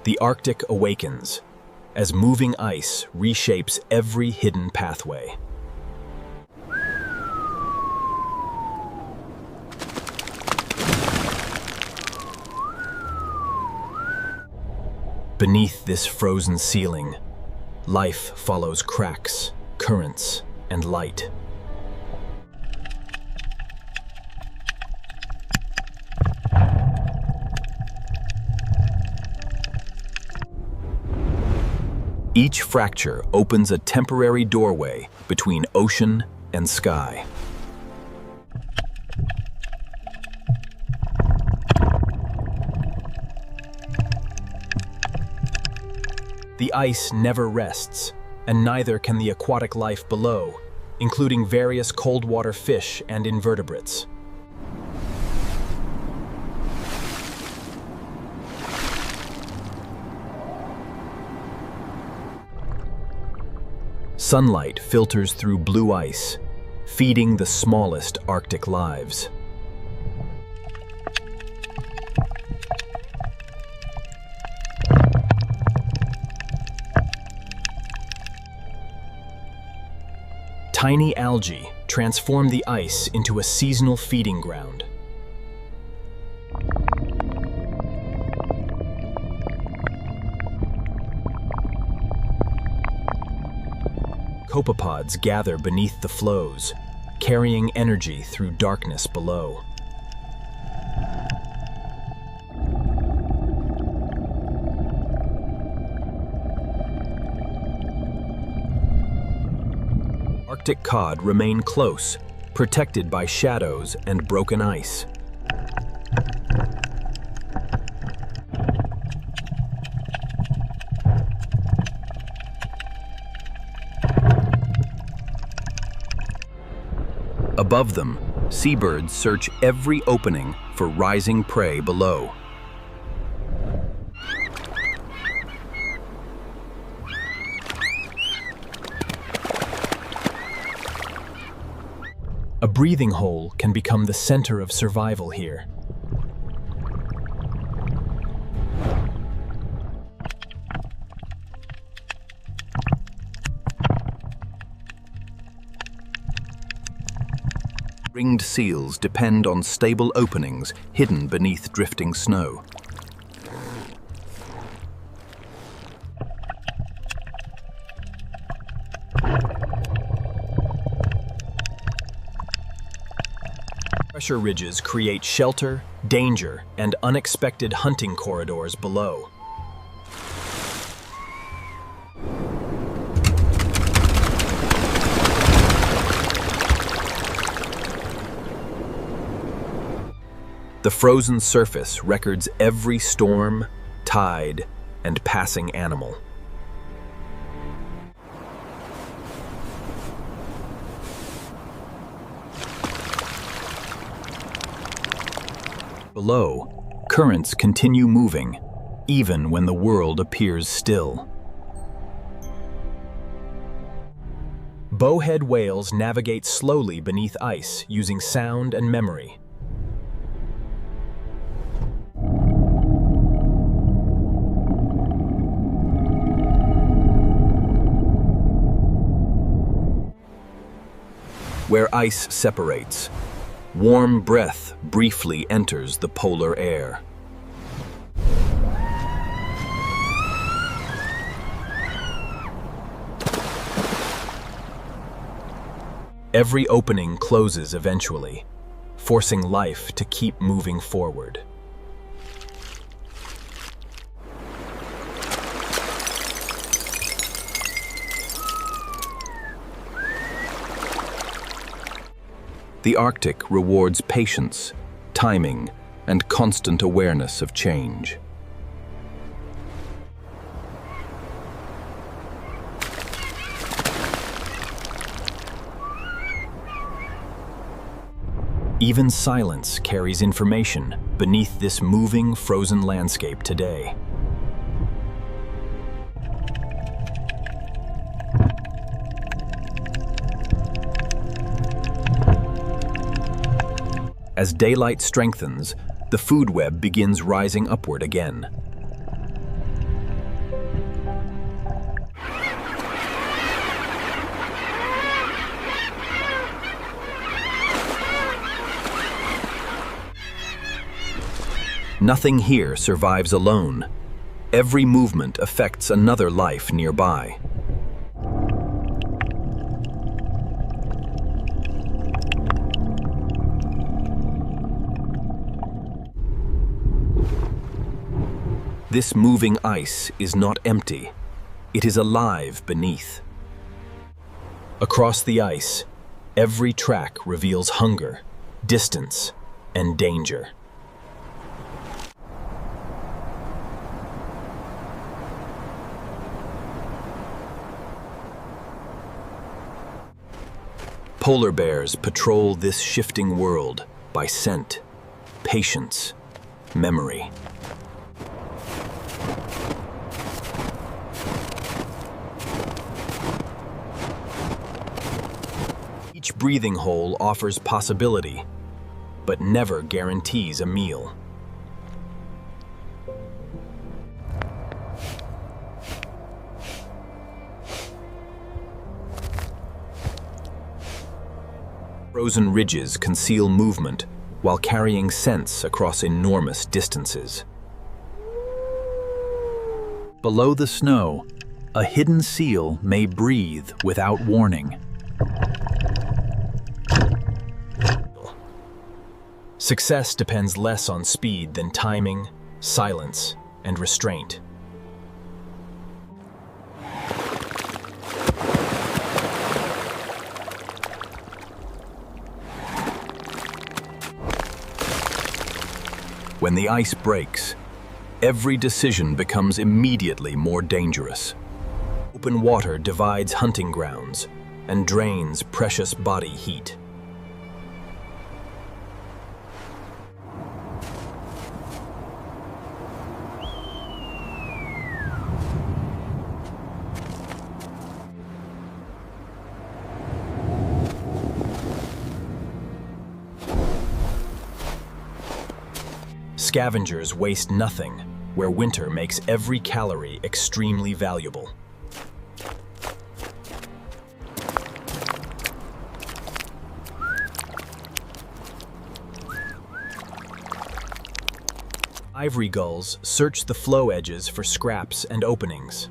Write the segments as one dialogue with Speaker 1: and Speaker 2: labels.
Speaker 1: The Arctic awakens as moving ice reshapes every hidden pathway. Beneath this frozen ceiling, life follows cracks, currents, and light. Each fracture opens a temporary doorway between ocean and sky. The ice never rests, and neither can the aquatic life below, including various cold water fish and invertebrates. Sunlight filters through blue ice, feeding the smallest Arctic lives. Tiny algae transform the ice into a seasonal feeding ground. Copepods gather beneath the floes, carrying energy through darkness below. Arctic cod remain close, protected by shadows and broken ice. Above them, seabirds search every opening for rising prey below. A breathing hole can become the center of survival here. Ringed seals depend on stable openings hidden beneath drifting snow. Pressure ridges create shelter, danger, and unexpected hunting corridors below. The frozen surface records every storm, tide, and passing animal. Below, currents continue moving, even when the world appears still. Bowhead whales navigate slowly beneath ice using sound and memory. Where ice separates, warm breath briefly enters the polar air. Every opening closes eventually, forcing life to keep moving forward. The Arctic rewards patience, timing, and constant awareness of change. Even silence carries information beneath this moving, frozen landscape today. As daylight strengthens, the food web begins rising upward again. Nothing here survives alone. Every movement affects another life nearby. This moving ice is not empty. It is alive beneath. Across the ice, every track reveals hunger, distance, and danger. Polar bears patrol this shifting world by scent, patience, memory. Each breathing hole offers possibility, but never guarantees a meal. Frozen ridges conceal movement while carrying scents across enormous distances. Below the snow, a hidden seal may breathe without warning. Success depends less on speed than timing, silence, and restraint. When the ice breaks, every decision becomes immediately more dangerous. Open water divides hunting grounds and drains precious body heat. Scavengers waste nothing, where winter makes every calorie extremely valuable. Ivory gulls search the floe edges for scraps and openings.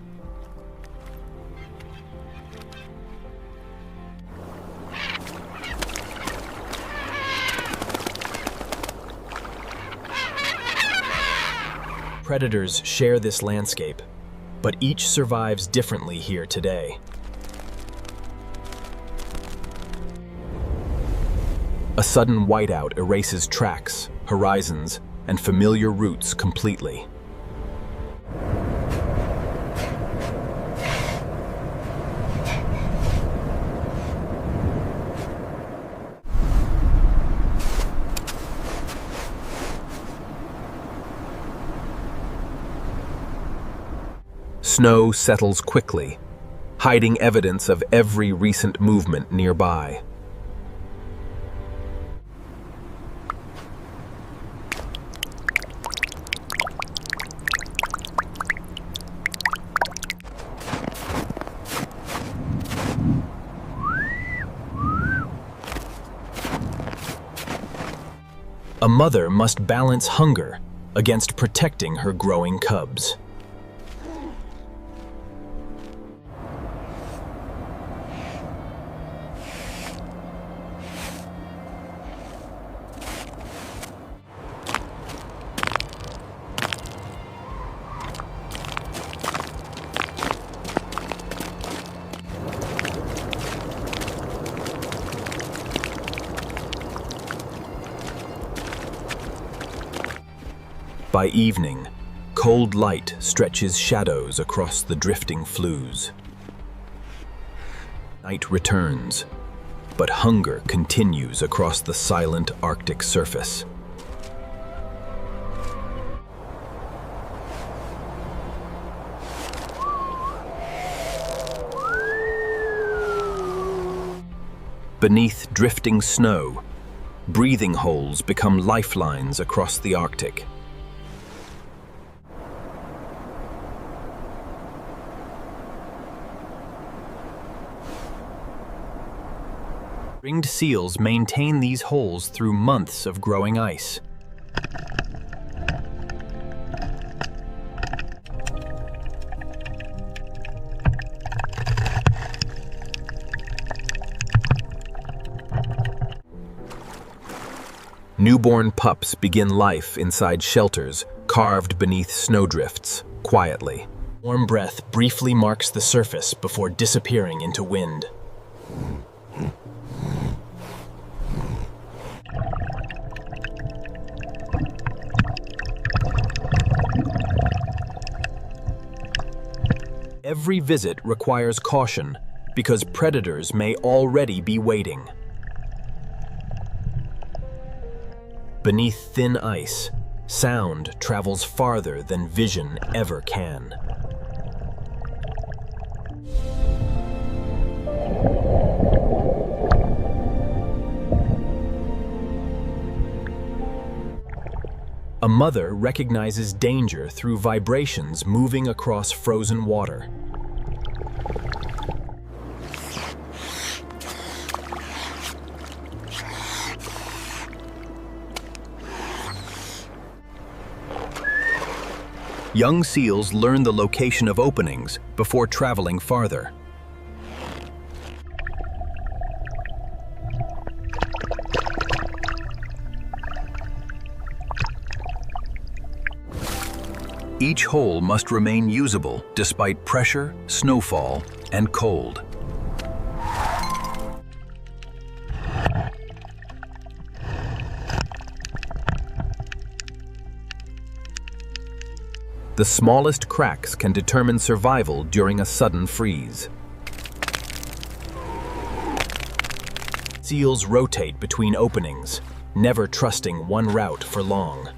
Speaker 1: Predators share this landscape, but each survives differently here today. A sudden whiteout erases tracks, horizons, and familiar routes completely. Snow settles quickly, hiding evidence of every recent movement nearby. A mother must balance hunger against protecting her growing cubs. By evening, cold light stretches shadows across the drifting flues. Night returns, but hunger continues across the silent Arctic surface. Beneath drifting snow, breathing holes become lifelines across the Arctic. Ringed seals maintain these holes through months of growing ice. Newborn pups begin life inside shelters carved beneath snowdrifts, quietly. Warm breath briefly marks the surface before disappearing into wind. Every visit requires caution because predators may already be waiting. Beneath thin ice, sound travels farther than vision ever can. A mother recognizes danger through vibrations moving across frozen water. Young seals learn the location of openings before traveling farther. Each hole must remain usable despite pressure, snowfall, and cold. The smallest cracks can determine survival during a sudden freeze. Seals rotate between openings, never trusting one route for long.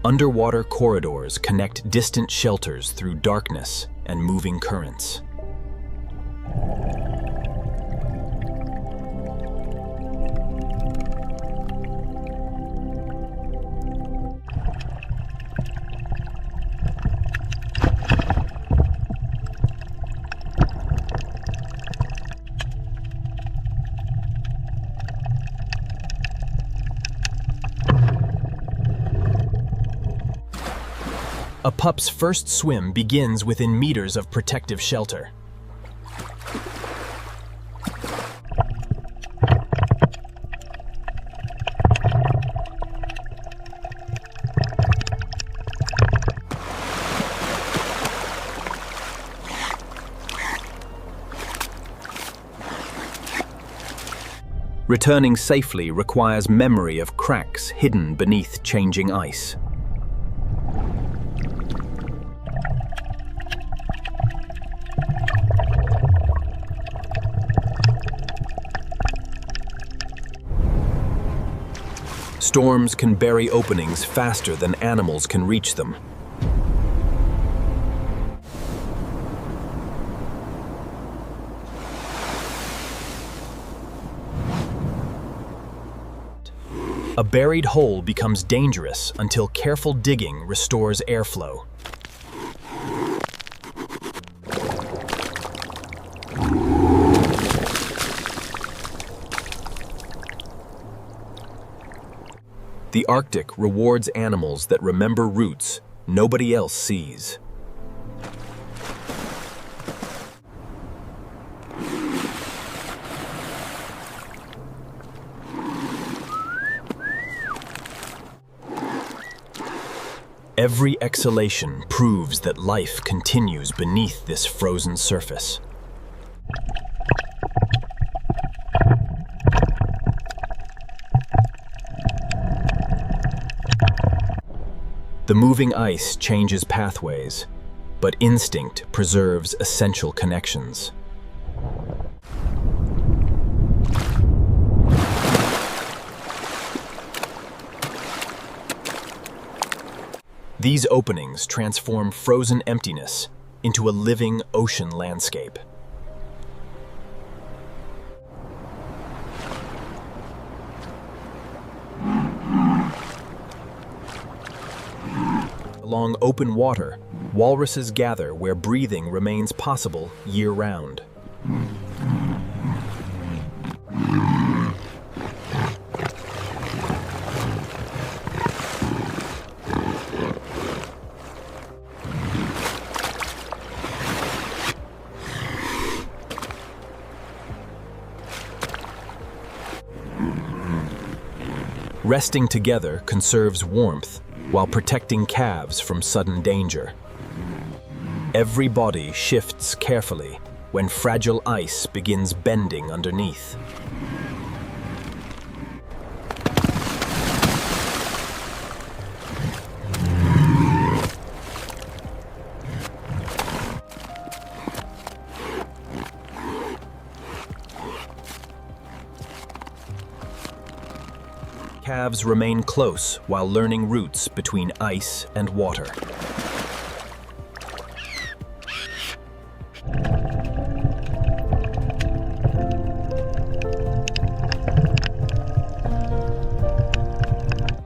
Speaker 1: Underwater corridors connect distant shelters through darkness and moving currents. A pup's first swim begins within meters of protective shelter. Returning safely requires memory of cracks hidden beneath changing ice. Storms can bury openings faster than animals can reach them. A buried hole becomes dangerous until careful digging restores airflow. The Arctic rewards animals that remember routes nobody else sees. Every exhalation proves that life continues beneath this frozen surface. The moving ice changes pathways, but instinct preserves essential connections. These openings transform frozen emptiness into a living ocean landscape. Along open water, walruses gather where breathing remains possible year-round. Resting together conserves warmth while protecting calves from sudden danger. Every body shifts carefully when fragile ice begins bending underneath. Calves remain close while learning routes between ice and water.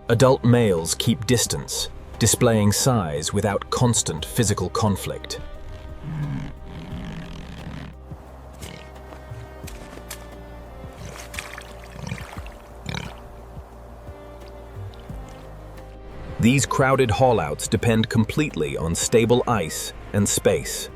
Speaker 1: Adult males keep distance, displaying size without constant physical conflict. These crowded haulouts depend completely on stable ice and space.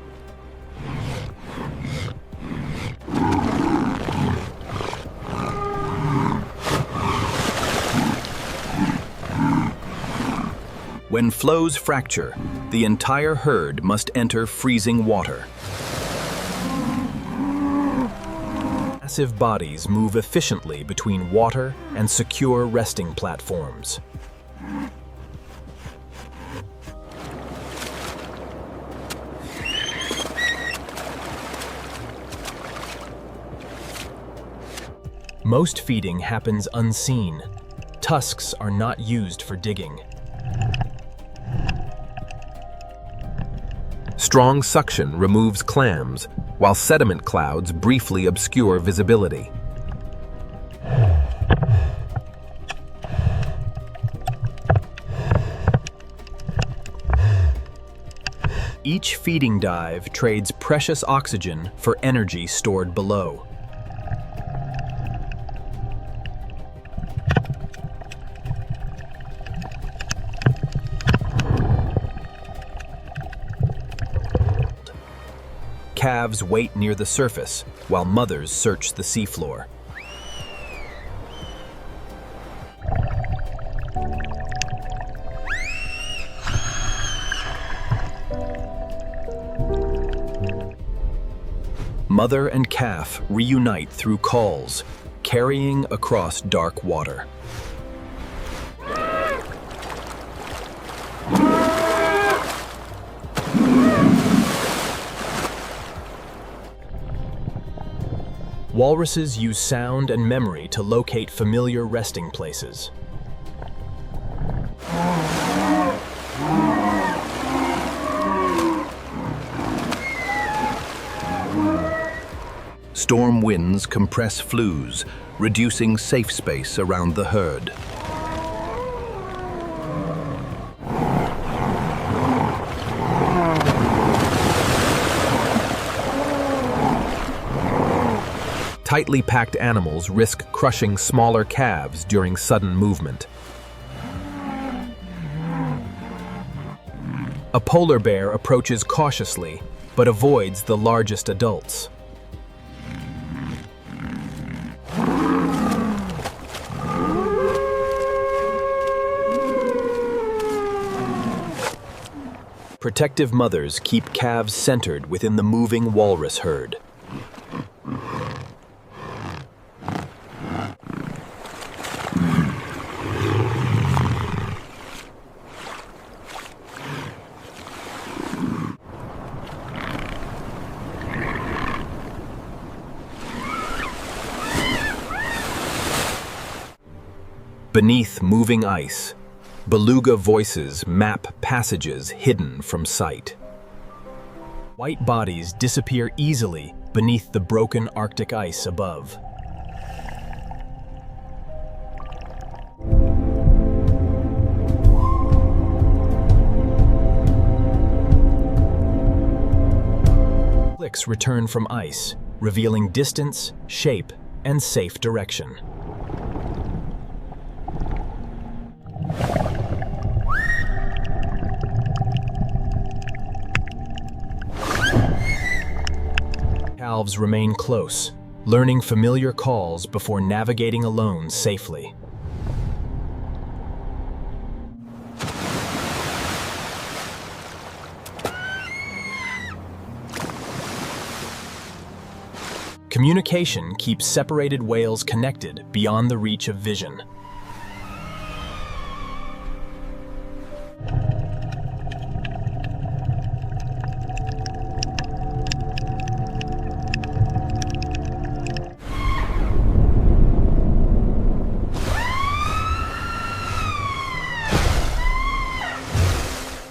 Speaker 1: When floes fracture, the entire herd must enter freezing water. Massive bodies move efficiently between water and secure resting platforms. Most feeding happens unseen. Tusks are not used for digging. Strong suction removes clams, while sediment clouds briefly obscure visibility. Each feeding dive trades precious oxygen for energy stored below. Calves wait near the surface, while mothers search the seafloor. Mother and calf reunite through calls, carrying across dark water. Walruses use sound and memory to locate familiar resting places. Storm winds compress flues, reducing safe space around the herd. Tightly packed animals risk crushing smaller calves during sudden movement. A polar bear approaches cautiously, but avoids the largest adults. Protective mothers keep calves centered within the moving walrus herd. Beneath moving ice, beluga voices map passages hidden from sight. White bodies disappear easily beneath the broken Arctic ice above. Clicks return from ice, revealing distance, shape, and safe direction. Calves remain close, learning familiar calls before navigating alone safely. Communication keeps separated whales connected beyond the reach of vision.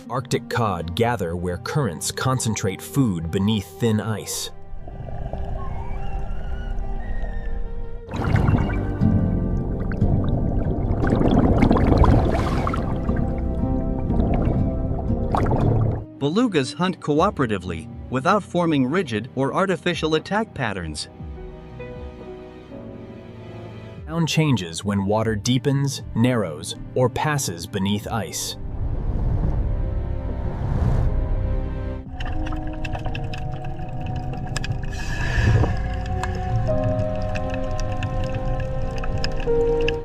Speaker 1: Arctic cod gather where currents concentrate food beneath thin ice.
Speaker 2: Belugas hunt cooperatively, without forming rigid or artificial attack patterns.
Speaker 1: Sound changes when water deepens, narrows, or passes beneath ice.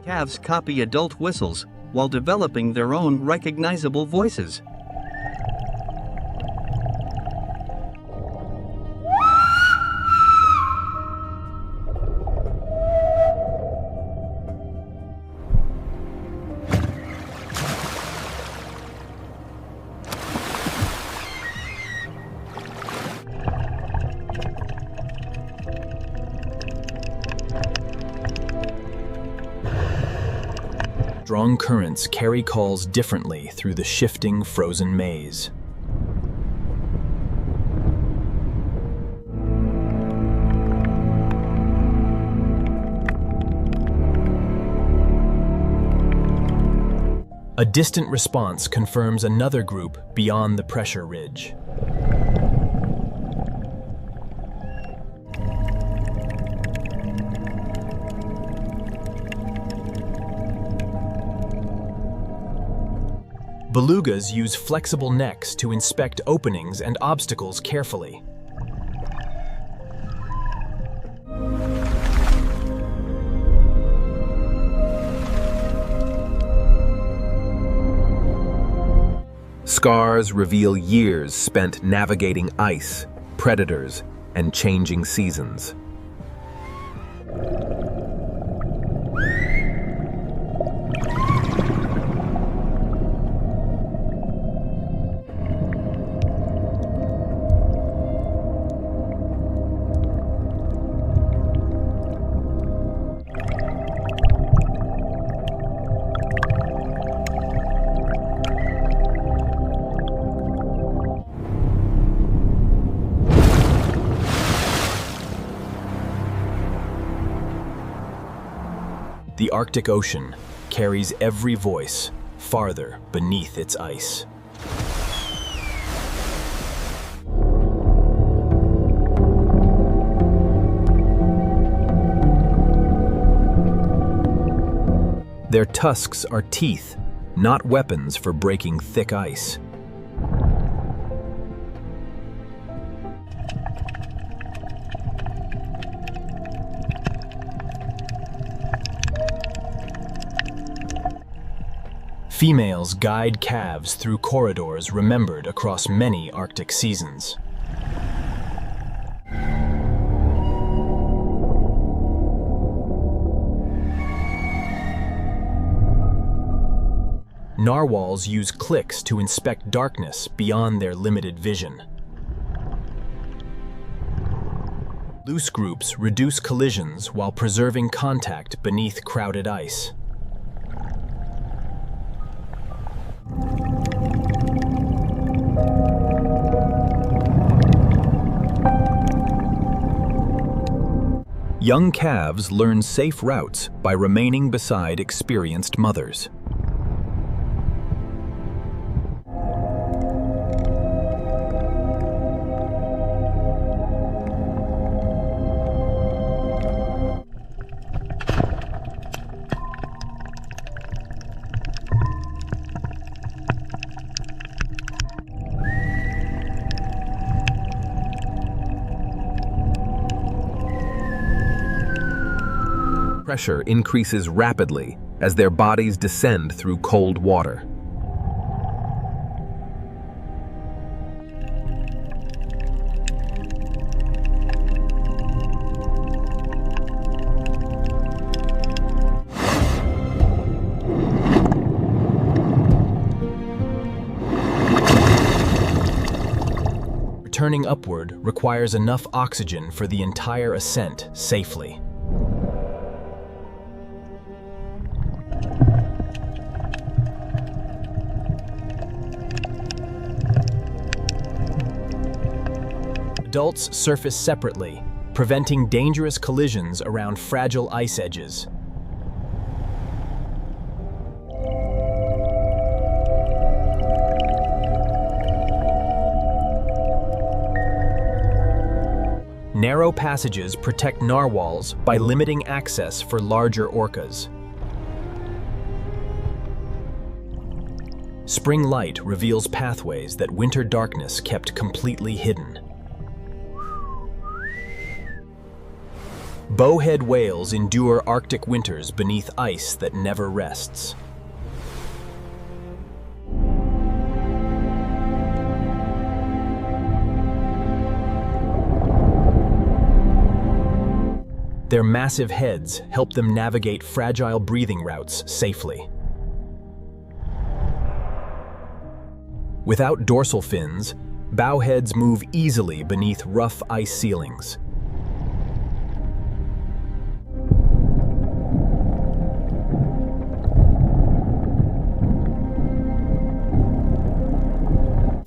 Speaker 2: Calves copy adult whistles while developing their own recognizable voices.
Speaker 1: Strong currents carry calls differently through the shifting frozen maze. A distant response confirms another group beyond the pressure ridge. Belugas use flexible necks to inspect openings and obstacles carefully. Scars reveal years spent navigating ice, predators, and changing seasons. The Arctic Ocean carries every voice farther beneath its ice. Their tusks are teeth, not weapons for breaking thick ice. Females guide calves through corridors remembered across many Arctic seasons. Narwhals use clicks to inspect darkness beyond their limited vision. Loose groups reduce collisions while preserving contact beneath crowded ice. Young calves learn safe routes by remaining beside experienced mothers. Pressure increases rapidly as their bodies descend through cold water. turning upward requires enough oxygen for the entire ascent safely. Adults surface separately, preventing dangerous collisions around fragile ice edges. Narrow passages protect narwhals by limiting access for larger orcas. Spring light reveals pathways that winter darkness kept completely hidden. Bowhead whales endure Arctic winters beneath ice that never rests. Their massive heads help them navigate fragile breathing routes safely. Without dorsal fins, bowheads move easily beneath rough ice ceilings.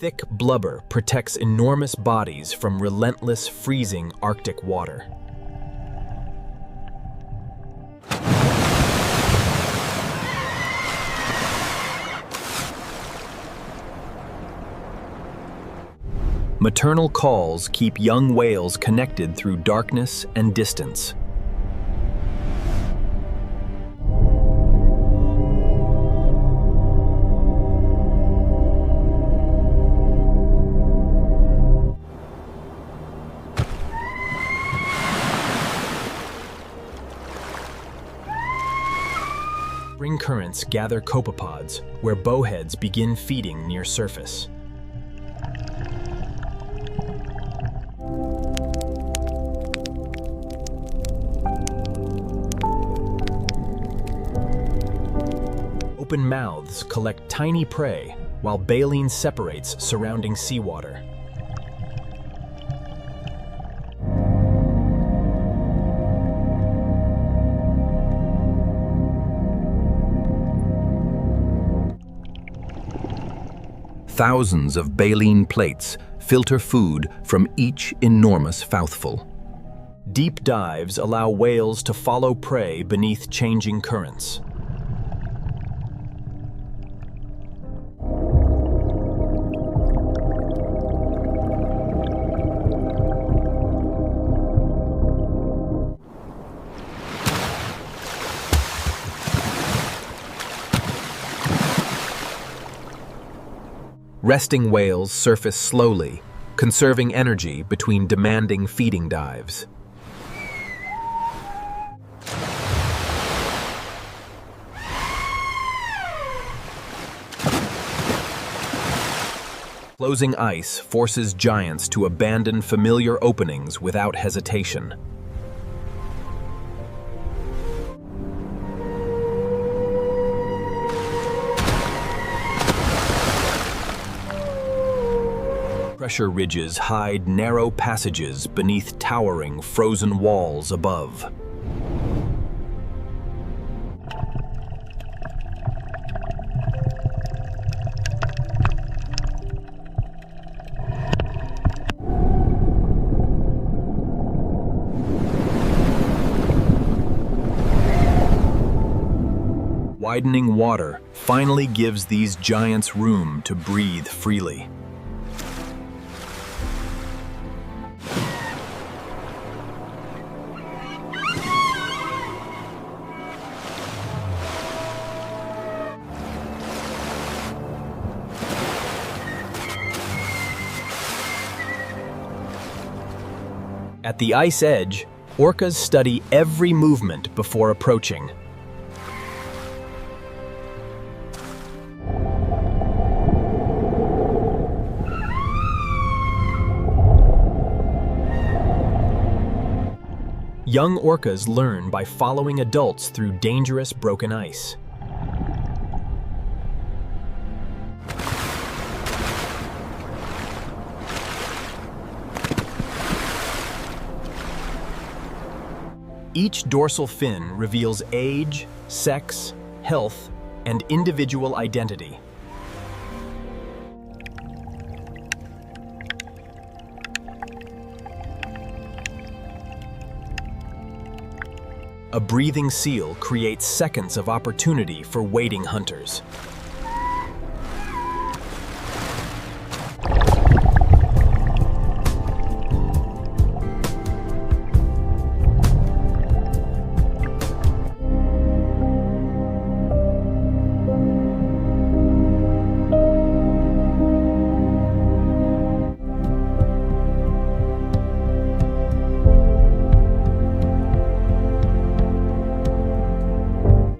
Speaker 1: Thick blubber protects enormous bodies from relentless, freezing Arctic water. Maternal calls keep young whales connected through darkness and distance. Spring currents gather copepods, where bowheads begin feeding near surface. Open mouths collect tiny prey, while baleen separates surrounding seawater.
Speaker 3: Thousands of baleen plates filter food from each enormous mouthful.
Speaker 1: Deep dives allow whales to follow prey beneath changing currents. Resting whales surface slowly, conserving energy between demanding feeding dives. Closing ice forces giants to abandon familiar openings without hesitation. Pressure ridges hide narrow passages beneath towering frozen walls above. Widening water finally gives these giants room to breathe freely. At the ice edge, orcas study every movement before approaching. Young orcas learn by following adults through dangerous broken ice. Each dorsal fin reveals age, sex, health, and individual identity. A breathing seal creates seconds of opportunity for waiting hunters.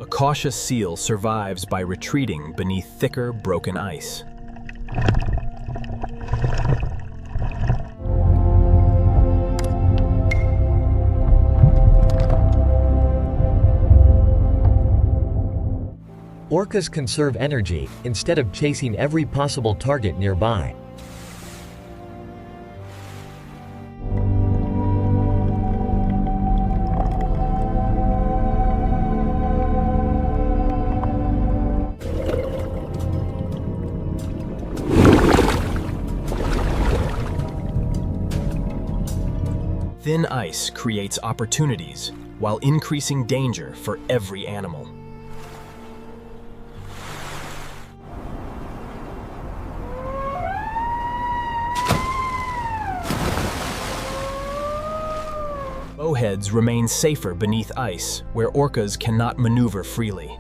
Speaker 1: A cautious seal survives by retreating beneath thicker, broken ice.
Speaker 4: Orcas conserve energy, instead of chasing every possible target nearby.
Speaker 1: Thin ice creates opportunities while increasing danger for every animal. Bowheads remain safer beneath ice, where orcas cannot maneuver freely.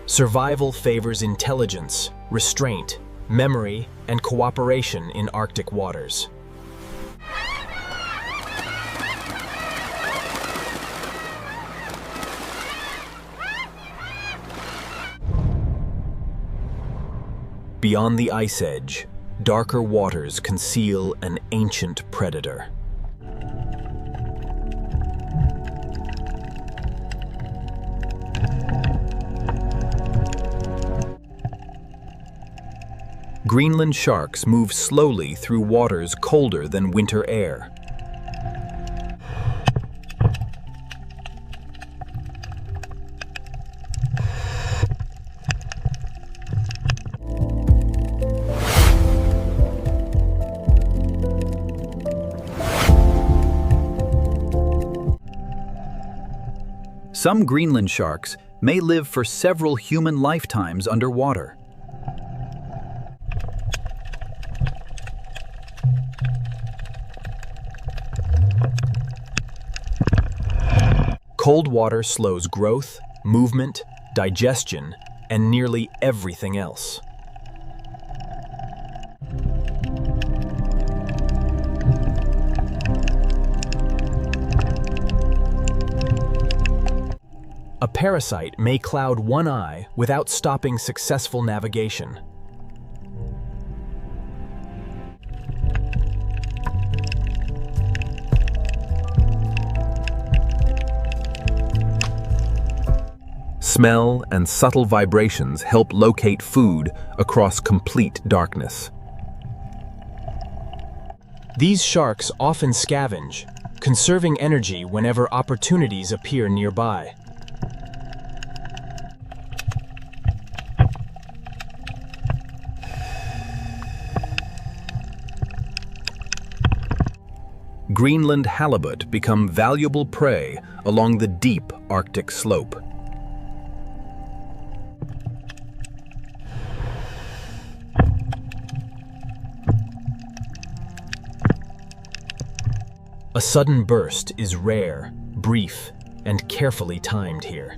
Speaker 1: Survival favors intelligence, restraint, memory, and cooperation in Arctic waters. Beyond the ice edge, darker waters conceal an ancient predator. Greenland sharks move slowly through waters colder than winter air.
Speaker 3: Some Greenland sharks may live for several human lifetimes underwater.
Speaker 1: Cold water slows growth, movement, digestion, and nearly everything else. A parasite may cloud one eye without stopping successful navigation.
Speaker 3: Smell and subtle vibrations help locate food across complete darkness.
Speaker 1: These sharks often scavenge, conserving energy whenever opportunities appear nearby.
Speaker 3: Greenland halibut become valuable prey along the deep Arctic slope.
Speaker 1: A sudden burst is rare, brief, and carefully timed here.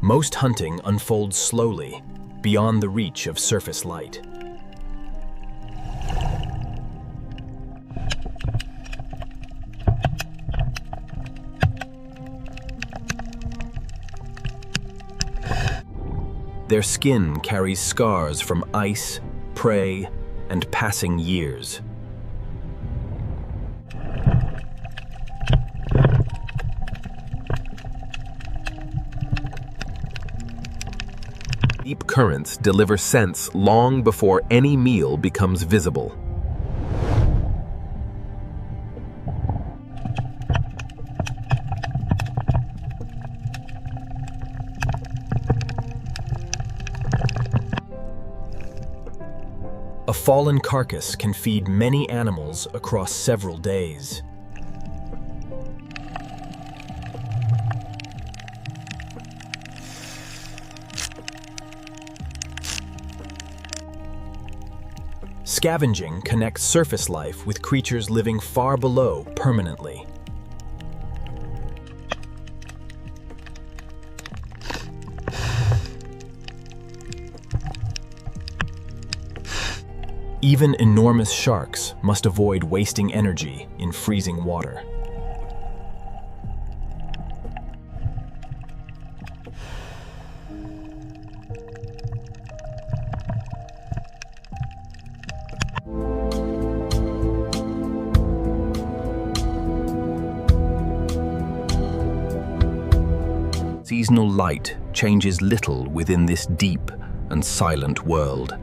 Speaker 1: Most hunting unfolds slowly, beyond the reach of surface light. Their skin carries scars from ice, prey, and passing years. Deep currents deliver scents long before any meal becomes visible. A fallen carcass can feed many animals across several days. Scavenging connects surface life with creatures living far below permanently. Even enormous sharks must avoid wasting energy in freezing water. Seasonal light changes little within this deep and silent world.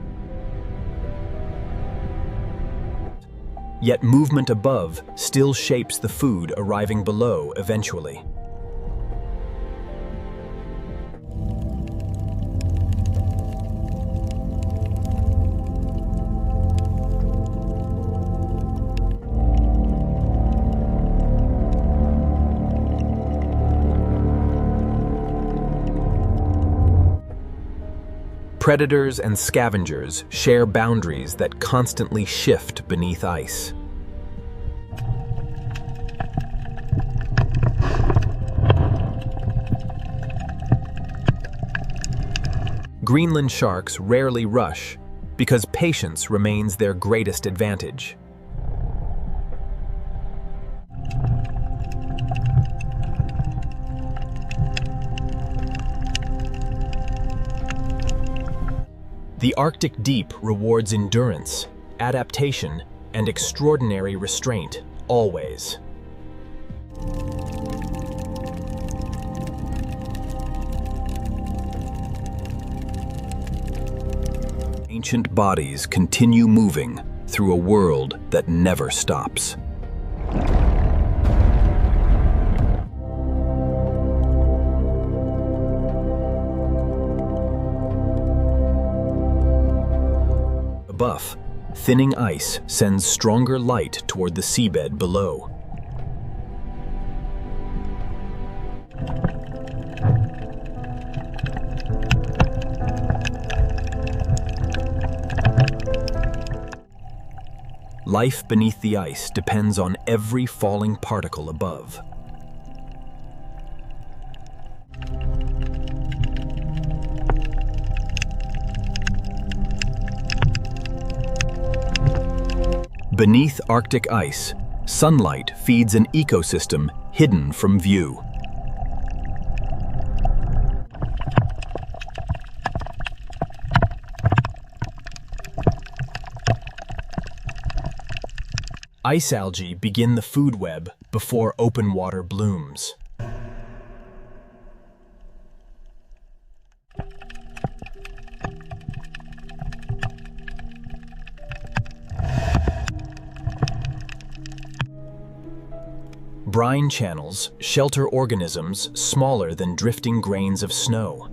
Speaker 1: Yet movement above still shapes the food arriving below eventually. Predators and scavengers share boundaries that constantly shift beneath ice. Greenland sharks rarely rush because patience remains their greatest advantage. The Arctic deep rewards endurance, adaptation, and extraordinary restraint, always. Ancient bodies continue moving through a world that never stops. Above, thinning ice sends stronger light toward the seabed below. Life beneath the ice depends on every falling particle above. Beneath Arctic ice, sunlight feeds an ecosystem hidden from view. Ice algae begin the food web before open water blooms. Brine channels shelter organisms smaller than drifting grains of snow.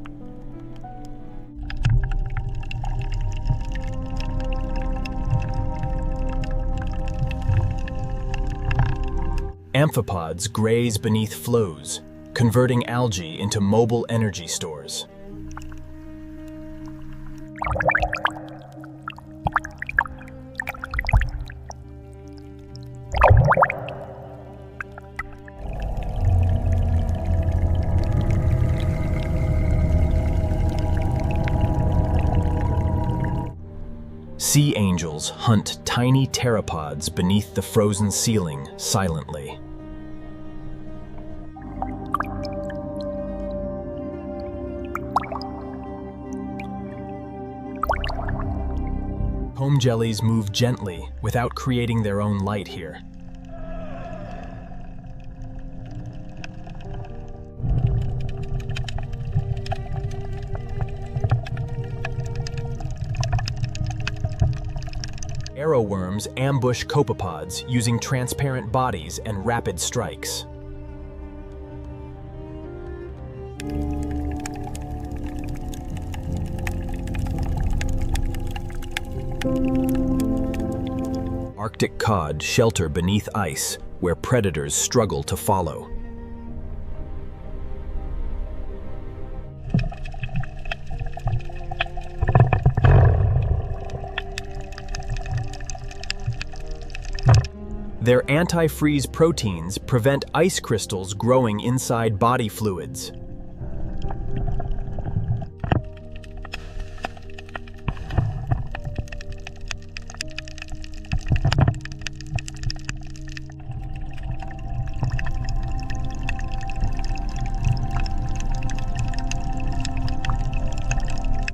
Speaker 1: Amphipods graze beneath flows, converting algae into mobile energy stores. Sea angels hunt tiny pteropods beneath the frozen ceiling silently. Home jellies move gently without creating their own light here. Arrowworms ambush copepods using transparent bodies and rapid strikes. Arctic cod shelter beneath ice where predators struggle to follow. Their antifreeze proteins prevent ice crystals growing inside body fluids.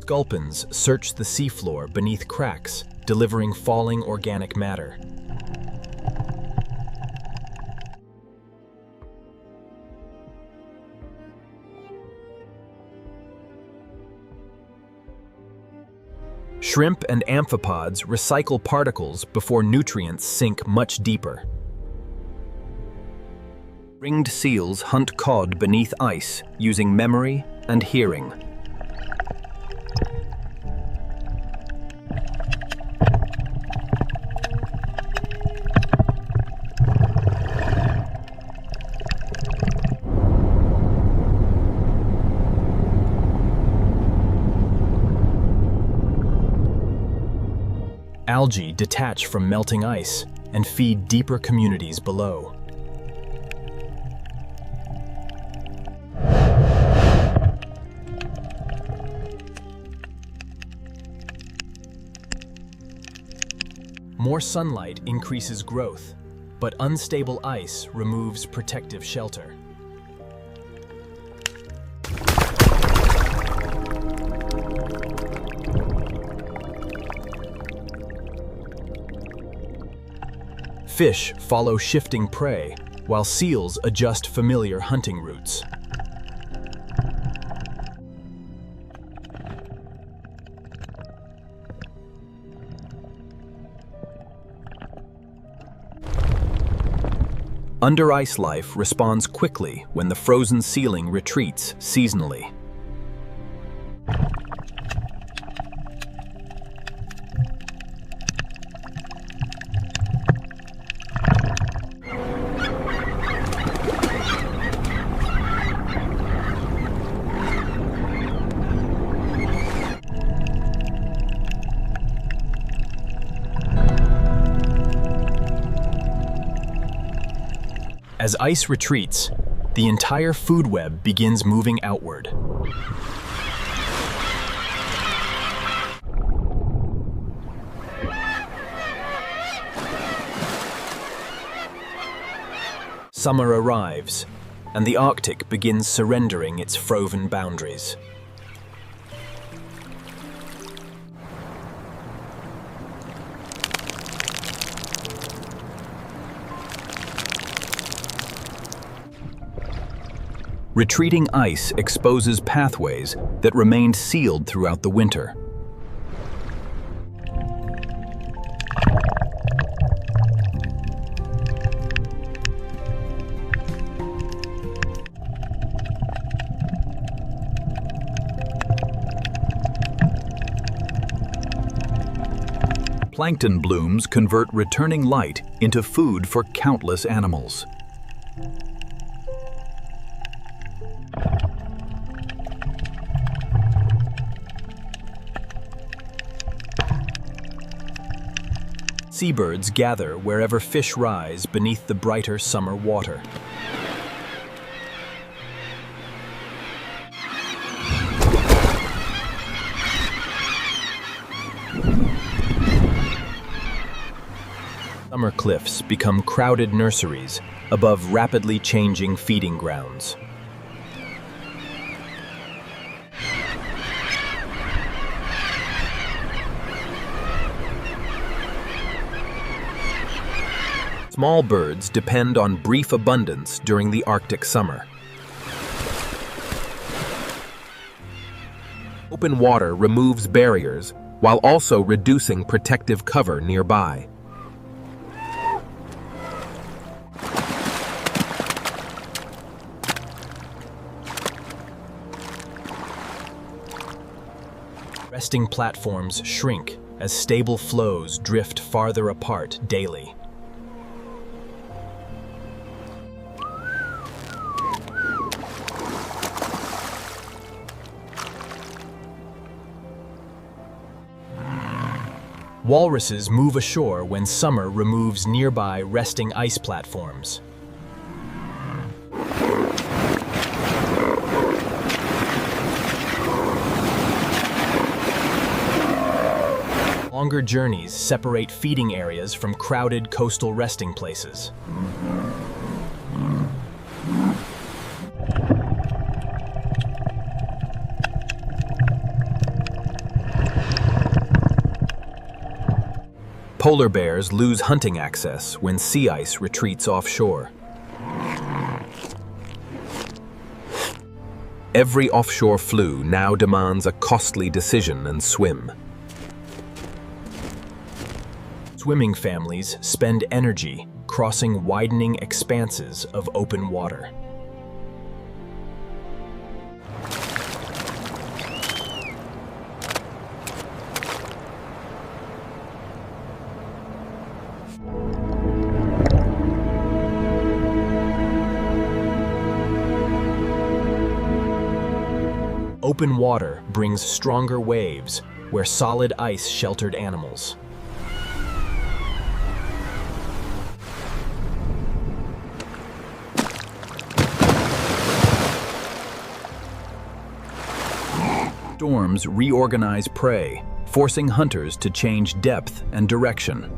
Speaker 1: Sculpins search the seafloor beneath cracks, delivering falling organic matter. Shrimp and amphipods recycle particles before nutrients sink much deeper. Ringed seals hunt cod beneath ice using memory and hearing. Algae detach from melting ice and feed deeper communities below. More sunlight increases growth, but unstable ice removes protective shelter. Fish follow shifting prey, while seals adjust familiar hunting routes. Under-ice life responds quickly when the frozen ceiling retreats seasonally. As ice retreats, the entire food web begins moving outward. Summer arrives, and the Arctic begins surrendering its frozen boundaries. Retreating ice exposes pathways that remained sealed throughout the winter.
Speaker 3: Plankton blooms convert returning light into food for countless animals.
Speaker 1: Seabirds gather wherever fish rise beneath the brighter summer water. Summer cliffs become crowded nurseries above rapidly changing feeding grounds. Small birds depend on brief abundance during the Arctic summer. Open water removes barriers while also reducing protective cover nearby. Resting platforms shrink as stable flows drift farther apart daily. Walruses move ashore when summer removes nearby resting ice platforms. Longer journeys separate feeding areas from crowded coastal resting places. Polar bears lose hunting access when sea ice retreats offshore. Every offshore flew now demands a costly decision and swim. Swimming families spend energy crossing widening expanses of open water. Open water brings stronger waves where solid ice sheltered animals. Storms reorganize prey, forcing hunters to change depth and direction.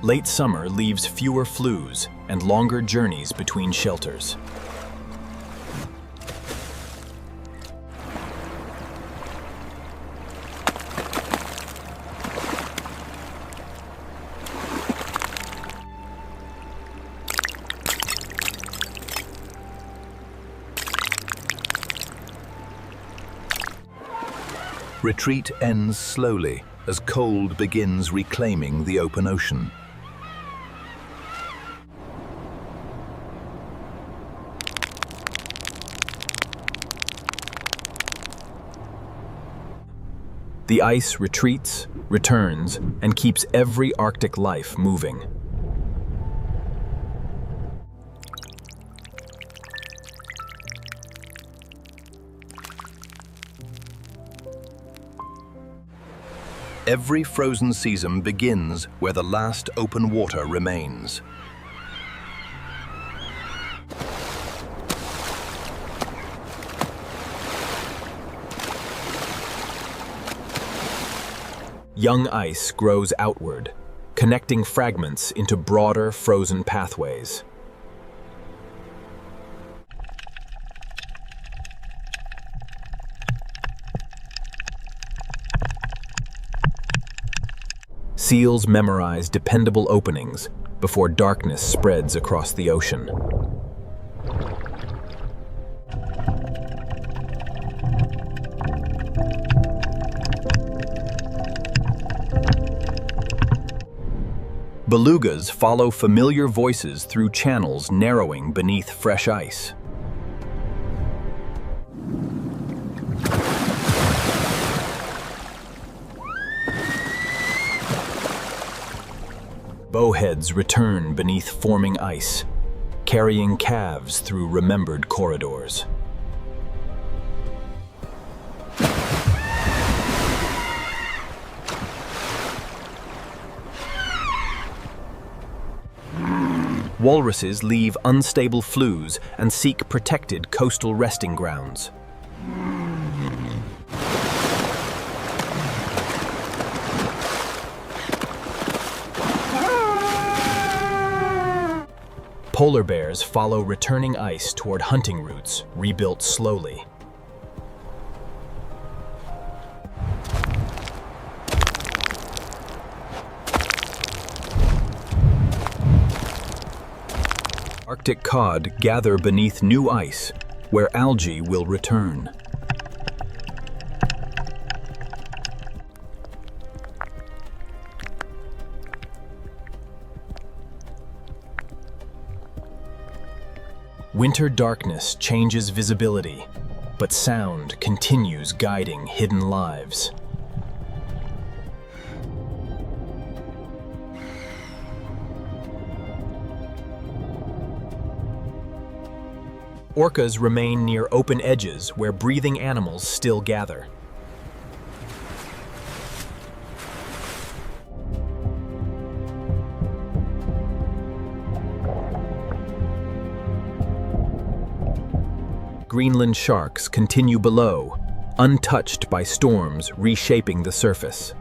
Speaker 1: Late summer leaves fewer flues and longer journeys between shelters.
Speaker 3: Retreat ends slowly as cold begins reclaiming the open ocean.
Speaker 1: The ice retreats, returns, and keeps every Arctic life moving.
Speaker 3: Every frozen season begins where the last open water remains.
Speaker 1: Young ice grows outward, connecting fragments into broader frozen pathways. Seals memorize dependable openings before darkness spreads across the ocean. Belugas follow familiar voices through channels narrowing beneath fresh ice. Bowheads return beneath forming ice, carrying calves through remembered corridors. Walruses leave unstable flues and seek protected coastal resting grounds. Polar bears follow returning ice toward hunting routes, rebuilt slowly. Arctic cod gather beneath new ice, where algae will return. Winter darkness changes visibility, but sound continues guiding hidden lives. Orcas remain near open edges where breathing animals still gather. Greenland sharks continue below, untouched by storms reshaping the surface.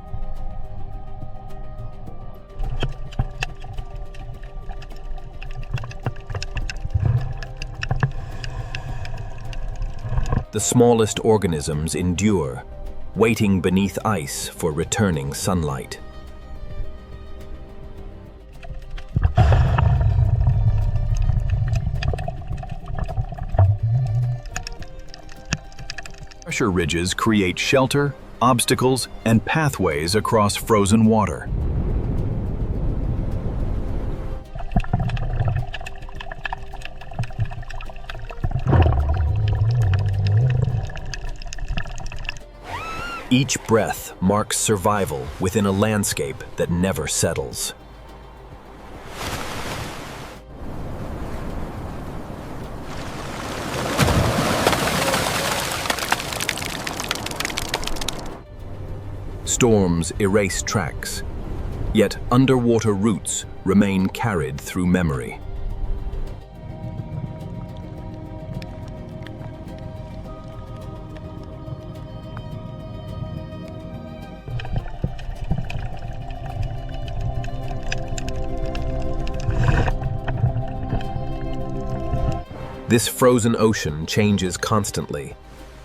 Speaker 1: The smallest organisms endure, waiting beneath ice for returning sunlight. Pressure ridges create shelter, obstacles, and pathways across frozen water. Each breath marks survival within a landscape that never settles. Storms erase tracks, yet underwater roots remain carried through memory. This frozen ocean changes constantly,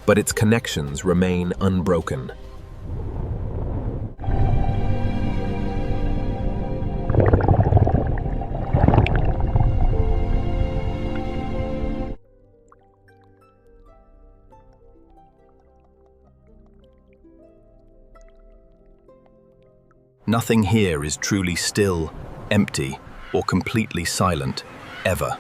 Speaker 1: but its connections remain unbroken. Nothing here is truly still, empty, or completely silent, ever.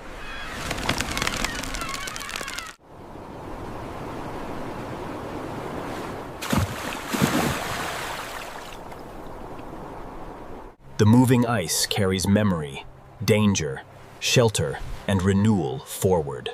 Speaker 1: The moving ice carries memory, danger, shelter, and renewal forward.